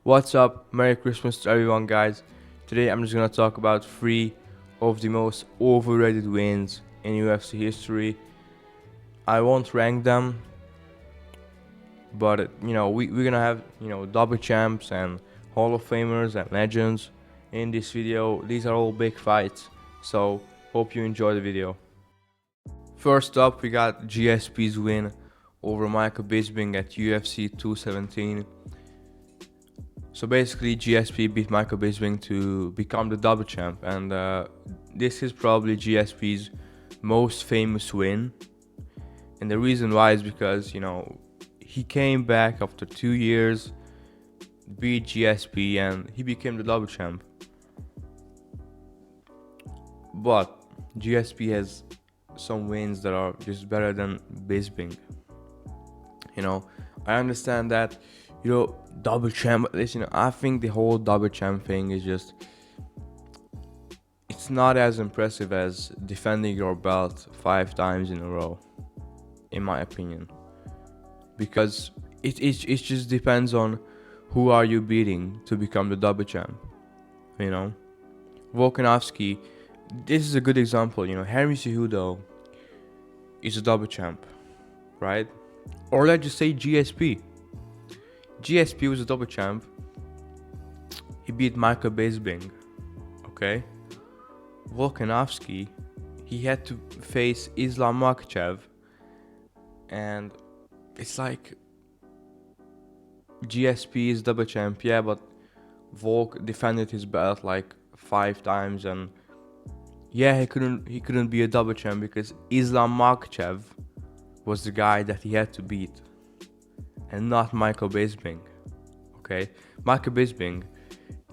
What's up? Merry Christmas to everyone, guys. Today I'm just gonna talk about 3 of the most overrated wins in UFC history. I won't rank them, but we're gonna have double champs and Hall of Famers and legends in this video. These are all big fights, so hope you enjoy the video. First up, we got GSP's win over Michael Bisping at UFC 217. So basically, GSP beat Michael Bisping to become the double champ, and this is probably GSP's most famous win. And the reason why is because he came back after 2 years, beat GSP, and he became the double champ. But GSP has some wins that are just better than Bisping. I understand that double champ. Listen, I think the whole double champ thing is it's not as impressive as defending your belt 5 times in a row, in my opinion, because it just depends on who are you beating to become the double champ. Volkanovski, this is a good example. Henry Cejudo is a double champ, right? Or let's just say GSP. GSP was a double champ. He beat Michael Bisping. Okay. Volkanovski, he had to face Islam Makhachev, and it's like GSP is double champ, yeah, but Volk defended his belt like 5 times, and yeah, he couldn't be a double champ because Islam Makhachev was the guy that he had to beat, and not Michael Bisping. Okay, Michael Bisping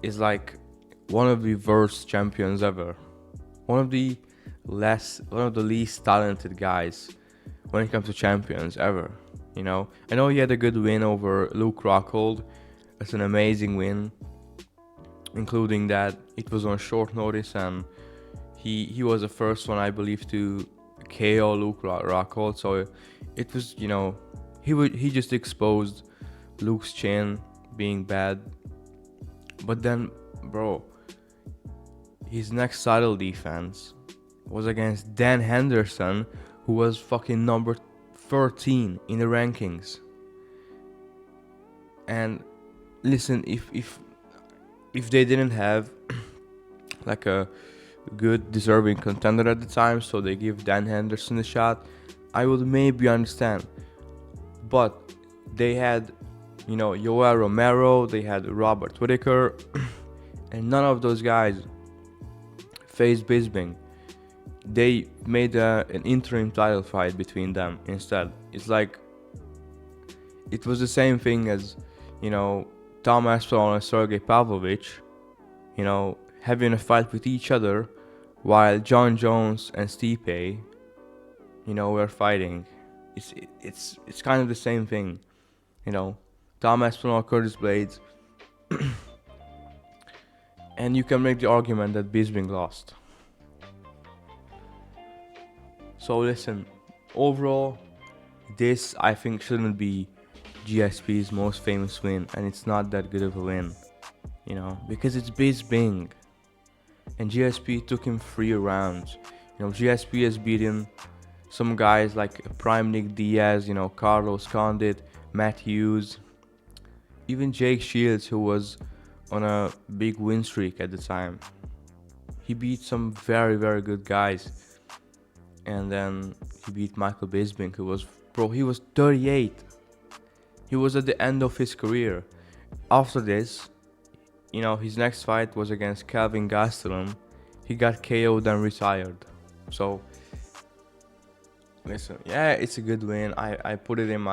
is like one of the worst champions ever, one of the least talented guys when it comes to champions ever. I know he had a good win over Luke Rockhold. It's an amazing win, including that it was on short notice, and he was the first one, I believe, to KO Luke Rockhold. So it was, he just exposed Luke's chin being bad. But then, bro, his next title defense was against Dan Henderson, who was fucking number 13 in the rankings. And listen, if they didn't have like a good deserving contender at the time, so they give Dan Henderson a shot, I would maybe understand. But they had Yoel Romero, they had Robert Whittaker, and none of those guys faced Bisping. They made an interim title fight between them instead. It's like it was the same thing as Tom Aspinall and Sergey Pavlovich having a fight with each other, while John Jones and Stipe were fighting. It's kind of the same thing. Tom Aspinall, Curtis Blades, and you can make the argument that Bisping lost. So listen, overall, this I think shouldn't be GSP's most famous win, and it's not that good of a win, because it's Bisping, and GSP took him 3 rounds. GSP has beaten some guys like Prime Nick Diaz, Carlos Condit, Matt Hughes, even Jake Shields, who was on a big win streak at the time. He beat some very, very good guys. And then he beat Michael Bisping, who was 38. He was at the end of his career. After this, his next fight was against Kelvin Gastelum. He got KO'd and retired. So listen, yeah, it's a good win. I put it in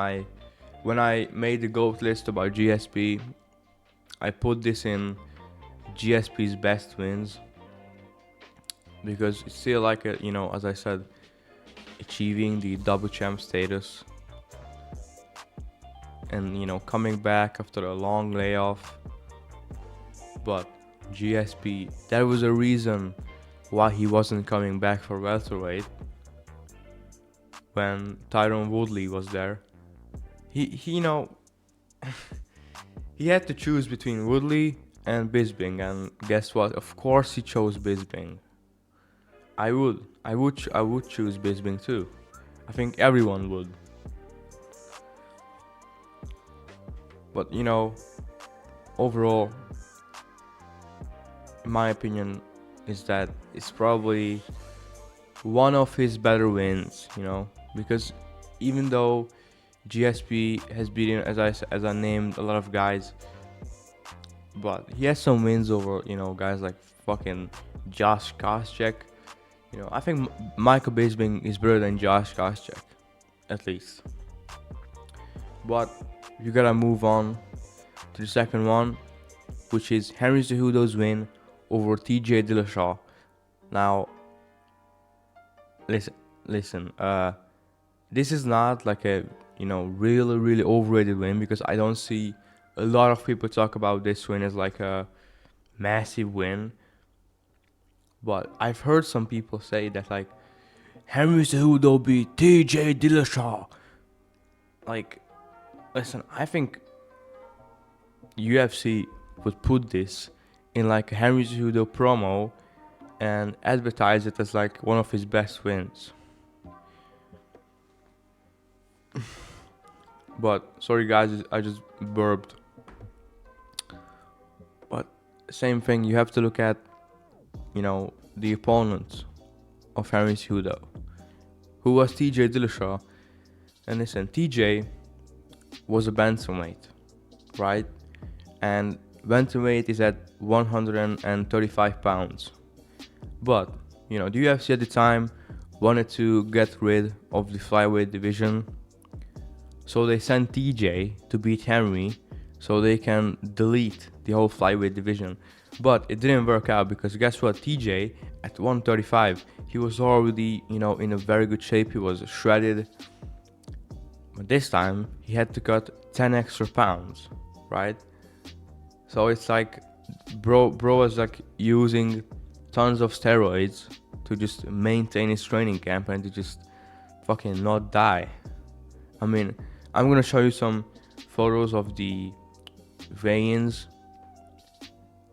when I made the GOAT list about GSP, I put this in GSP's best wins, because it's still like as I said, achieving the double champ status and coming back after a long layoff. But GSP, there was a reason why he wasn't coming back for welterweight when Tyron Woodley was there. He he had to choose between Woodley and Bisping, and guess what? Of course, he chose Bisping. I would choose Bisping too. I think everyone would. But overall, in my opinion, is that it's probably one of his better wins. Because even though GSP has beaten, as I named, a lot of guys, but he has some wins over guys like fucking Josh Koscheck. I think Michael Bisping is better than Josh Koscheck, at least. But you gotta move on to the second one, which is Henry Cejudo's win over TJ Dillashaw. Now, listen. This is not like a really overrated win, because I don't see a lot of people talk about this win as like a massive win. But I've heard some people say that like Henry Cejudo beat TJ Dillashaw. Like, listen, I think UFC would put this in like a Henry Cejudo promo and advertise it as like one of his best wins. But sorry guys, I just burped. But same thing, you have to look at the opponent of Henry Cejudo, who was TJ Dillashaw. And listen, TJ was a bantamweight, right? And bantamweight is at 135 pounds. But the UFC at the time wanted to get rid of the flyweight division, so they sent TJ to beat Henry so they can delete the whole flyweight division. But it didn't work out, because guess what? TJ at 135, he was already in a very good shape. He was shredded. But this time he had to cut 10 extra pounds, right? So it's like bro was like using tons of steroids to just maintain his training camp and to just fucking not die. I mean, I'm gonna show you some photos of the weigh-ins,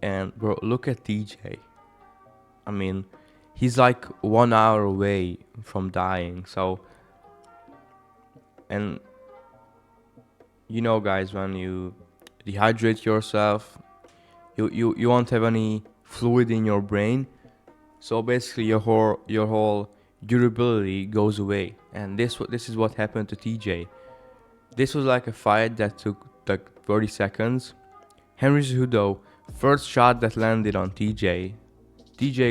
and bro, look at TJ. I mean, he's like 1 hour away from dying. So, and guys, when you dehydrate yourself, you won't have any fluid in your brain. So basically, your whole durability goes away. And this is what happened to TJ. This was like a fight that took like 30 seconds. Henry Cejudo, first shot that landed on TJ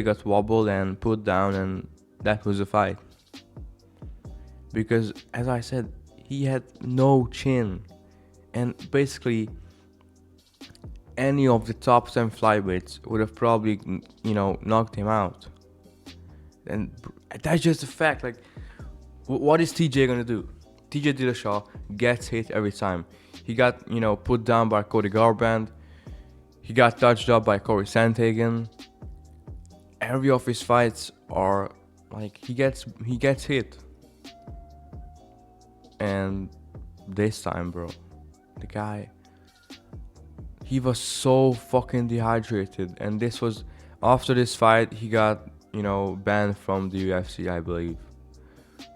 got wobbled and put down, and that was the fight. Because, as I said, he had no chin. And basically, any of the top 10 flyweights would have probably, knocked him out. And that's just a fact. Like, what is TJ gonna do? TJ Dillashaw gets hit every time. He got, put down by Cody Garbrandt. He got touched up by Corey Sandhagen. Every of his fights are like he gets hit. And this time, bro, the guy, he was so fucking dehydrated. And this was after this fight, he got banned from the UFC, I believe,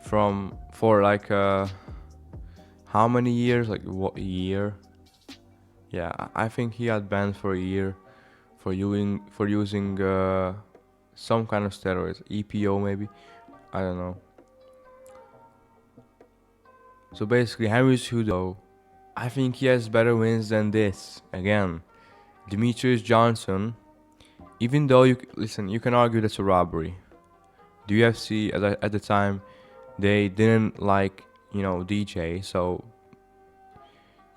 for like how many years? Like what year? Yeah, I think he got banned for a year for using some kind of steroids, EPO maybe, I don't know. So basically, Henry Cejudo, I think he has better wins than this. Again, Demetrius Johnson, even though you can argue that's a robbery. The UFC at the time, they didn't like DJ, so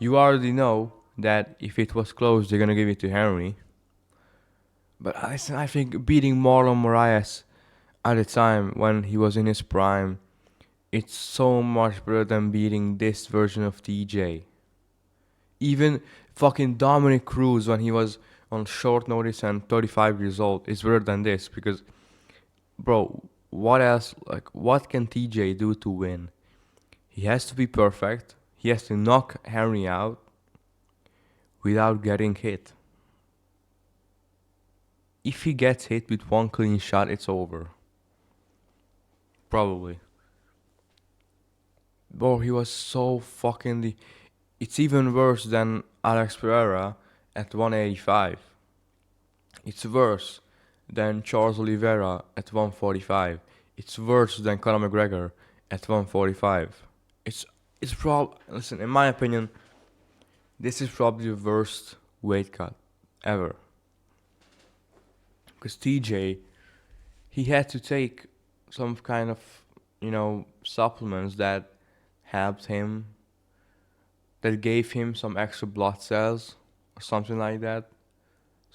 you already know that if it was close, they're gonna give it to Henry. But I think beating Marlon Moraes at the time when he was in his prime, it's so much better than beating this version of TJ. Even fucking Dominic Cruz, when he was on short notice and 35 years old, is better than this, because, bro, what else? Like, what can TJ do to win? He has to be perfect. He has to knock Henry out without getting hit. If he gets hit with one clean shot, it's over. Probably. Bro, he was so fucking. It's even worse than Alex Pereira at 185. It's worse than Charles Oliveira at 145. It's worse than Conor McGregor at 145. It's listen, in my opinion, this is probably the worst weight cut ever. Because TJ, he had to take some kind of, supplements that helped him, that gave him some extra blood cells or something like that,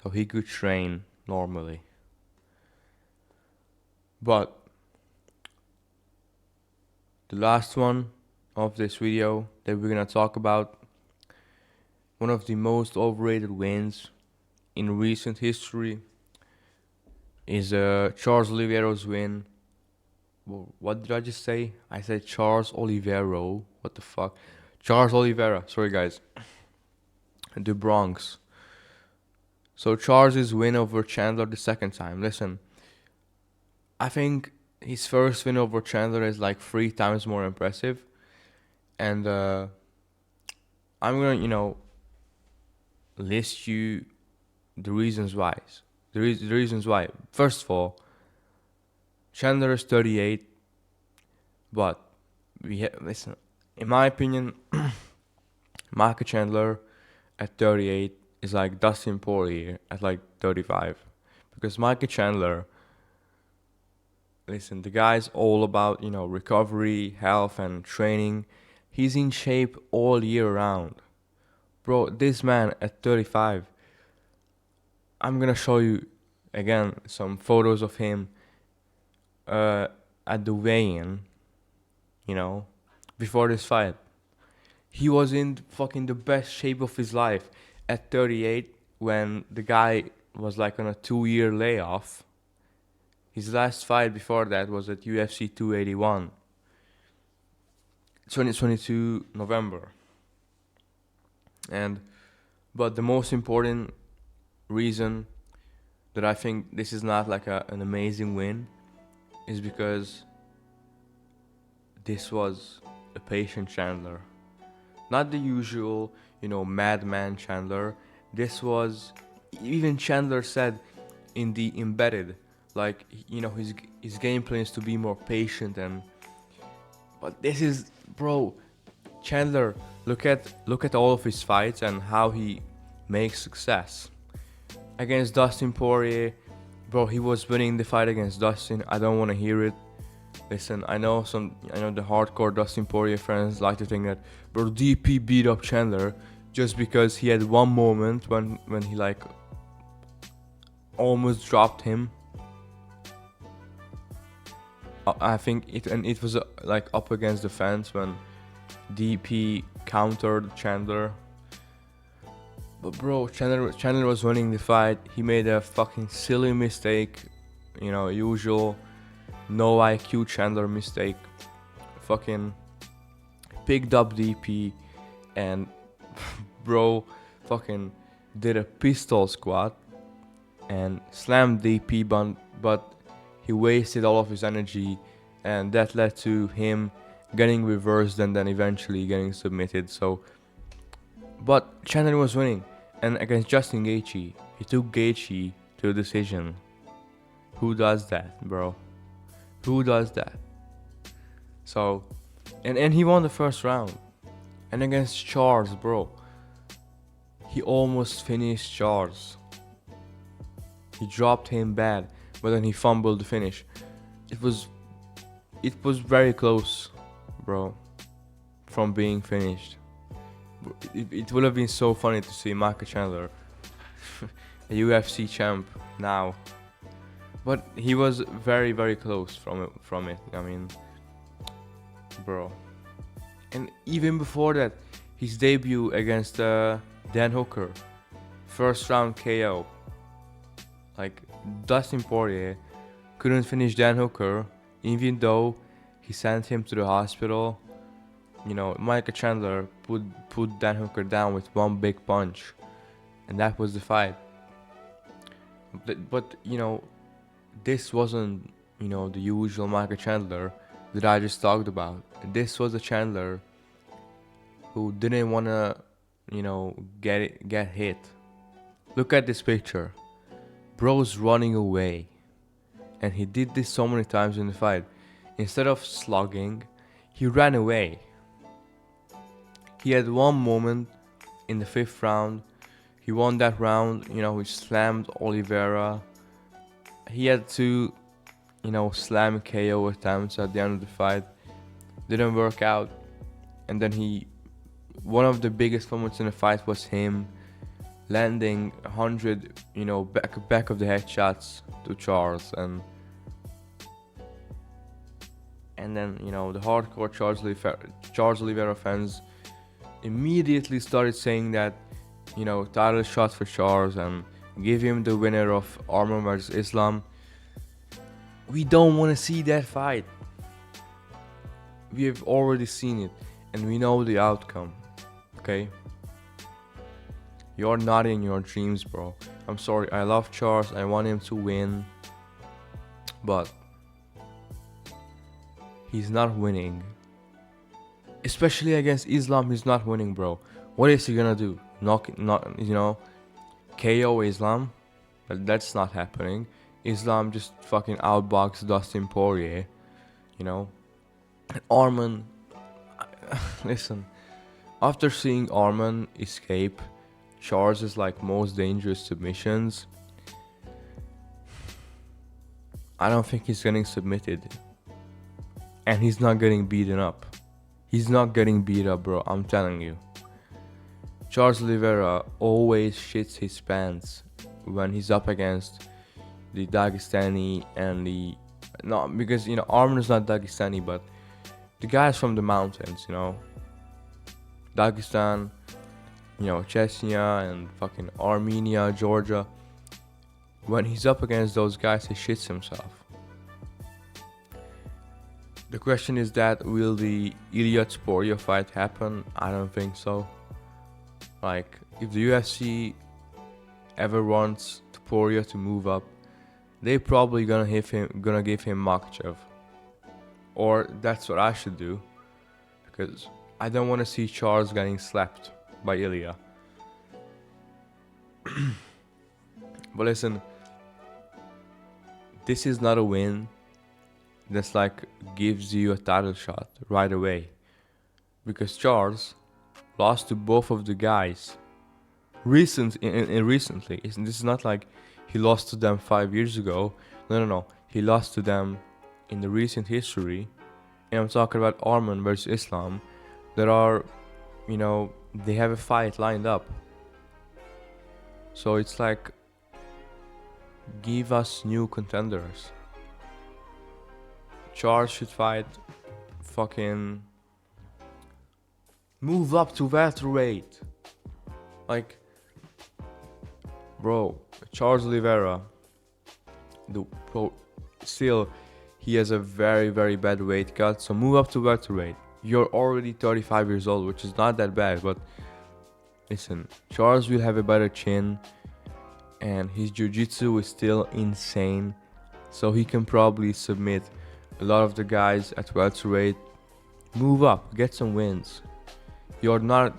so he could train normally. But the last one of this video that we're gonna talk about, one of the most overrated wins in recent history, is Charles Oliveira's win. What did I just say? I said Charles Oliveira. What the fuck? Charles Oliveira. Sorry, guys. The Bronx. So Charles' win over Chandler the second time. Listen, I think his first win over Chandler is like 3 times more impressive. And I'm gonna, list you the reasons why. The reasons why. First of all, Chandler is 38, but listen. In my opinion, Michael Chandler at 38 is like Dustin Poirier at like 35, because Michael Chandler, listen, the guy's all about recovery, health, and training. He's in shape all year round, bro. This man at 35. I'm gonna show you again some photos of him at the weigh-in, before this fight. He was in fucking the best shape of his life at 38 when the guy was like on a 2-year layoff. His last fight before that was at UFC 281, 2022 November. But the most important reason that I think this is not like an amazing win is because this was a patient Chandler. Not the usual, madman Chandler. This was, even Chandler said in the embedded, like, his game plan is to be more patient. But this is, bro, Chandler, look at all of his fights and how he makes success. Against Dustin Poirier, bro, he was winning the fight against Dustin. I don't want to hear it. Listen, I know the hardcore Dustin Poirier fans like to think that, bro, DP beat up Chandler just because he had one moment when he like almost dropped him. I think it was like up against the fence when DP countered Chandler. But bro, Chandler was winning the fight. He made a fucking silly mistake, usual no IQ Chandler mistake. Fucking picked up DP and bro fucking did a pistol squat and slammed DP, but he wasted all of his energy, and that led to him getting reversed and then eventually getting submitted. So, but Chandler was winning, and against Justin Gaethje, he took Gaethje to a decision. Who does that, bro? Who does that? So, and he won the first round. And against Charles, bro, he almost finished Charles. He dropped him bad, but then he fumbled the finish. It was very close, bro, from being finished. It would have been so funny to see Michael Chandler, a UFC champ now. But he was very, very close from it. I mean, bro. And even before that, his debut against Dan Hooker, first round KO. Like, Dustin Poirier couldn't finish Dan Hooker, even though he sent him to the hospital. Michael Chandler put Dan Hooker down with one big punch. and that was the fight. But this wasn't the usual Michael Chandler that I just talked about. This was a Chandler who didn't wanna get hit. Look at this picture. Bro's running away, and he did this so many times in the fight. Instead of slugging, he ran away. He had one moment in the 5th round. He won that round. He slammed Oliveira. He had two, slam KO attempts at the end of the fight. Didn't work out. And then one of the biggest moments in the fight was him landing 100, back of the head shots to Charles. And then, the hardcore Charles Oliveira fans immediately started saying that, title shot for Charles and give him the winner of Arman vs. Islam. We don't want to see that fight. We have already seen it and we know the outcome. Okay? You're not in your dreams, bro. I'm sorry, I love Charles, I want him to win, but he's not winning. Especially against Islam, he's not winning, bro. What is he gonna do? KO Islam? That's not happening. Islam just fucking outboxed Dustin Poirier, And Arman, listen, after seeing Arman escape Charles' most dangerous submissions, I don't think he's getting submitted. And he's not getting beaten up. He's not getting beat up, bro. I'm telling you. Charles Oliveira always shits his pants when he's up against the Dagestani and because Arman is not Dagestani, but the guys from the mountains, Dagestan, Chechnya and fucking Armenia, Georgia. When he's up against those guys, he shits himself. The question is that will the Iliad Poirier fight happen? I don't think so. If the UFC ever wants Poirier to move up, they probably gonna give him Makhachev. Or that's what I should do, because I don't want to see Charles getting slapped by Ilya. But listen, this is not a win that's gives you a title shot right away, because Charles lost to both of the guys recently. This is not like he lost to them 5 years ago. No. He lost to them in the recent history. And I'm talking about Arman versus Islam. There are, they have a fight lined up. So it's give us new contenders. Charles should fight fucking move up to welterweight. Bro, Charles Oliveira, still he has a very, very bad weight cut, so move up to welterweight. You're already 35 years old, which is not that bad, but listen, Charles will have a better chin, and his jiu-jitsu is still insane, so he can probably submit a lot of the guys at welterweight. Move up, get some wins. You're not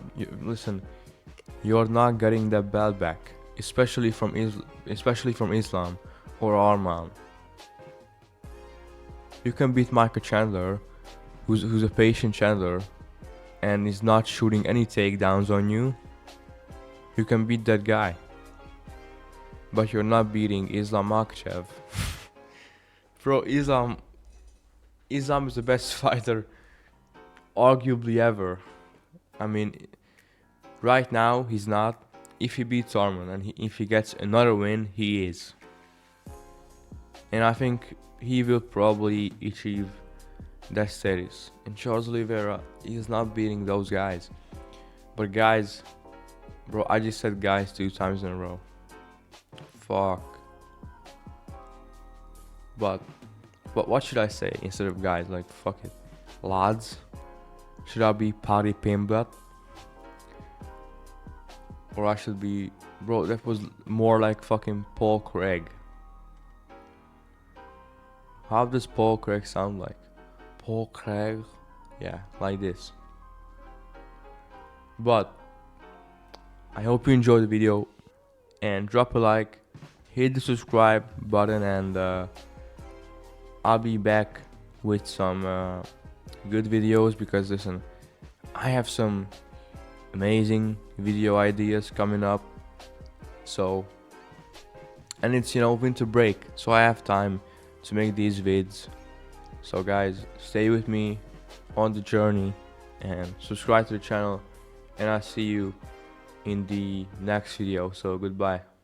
getting that belt back, especially from Islam or Arman. You can beat Michael Chandler, who's a patient Chandler, and is not shooting any takedowns on you. You can beat that guy, but you're not beating Islam Makhachev. Bro, Islam is the best fighter arguably ever. I mean, right now he's not. If he beats Arman and if he gets another win, he is. And I think he will probably achieve that status. And Charles Oliveira is not beating those guys. But guys, bro, I just said guys 2 times in a row. Fuck. But what should I say instead of guys? Fuck it. Lads? Should I be Paddy Pimblett? Or I should be, bro, that was more like fucking Paul Craig. How does Paul Craig sound like? Paul Craig? Yeah, like this. But I hope you enjoyed the video, and drop a like, hit the subscribe button, and I'll be back with some good videos, because listen, I have some amazing video ideas coming up. So, and it's, you know, winter break, so I have time to make these vids. So guys, stay with me on the journey and subscribe to the channel, and I'll see you in the next video. So goodbye.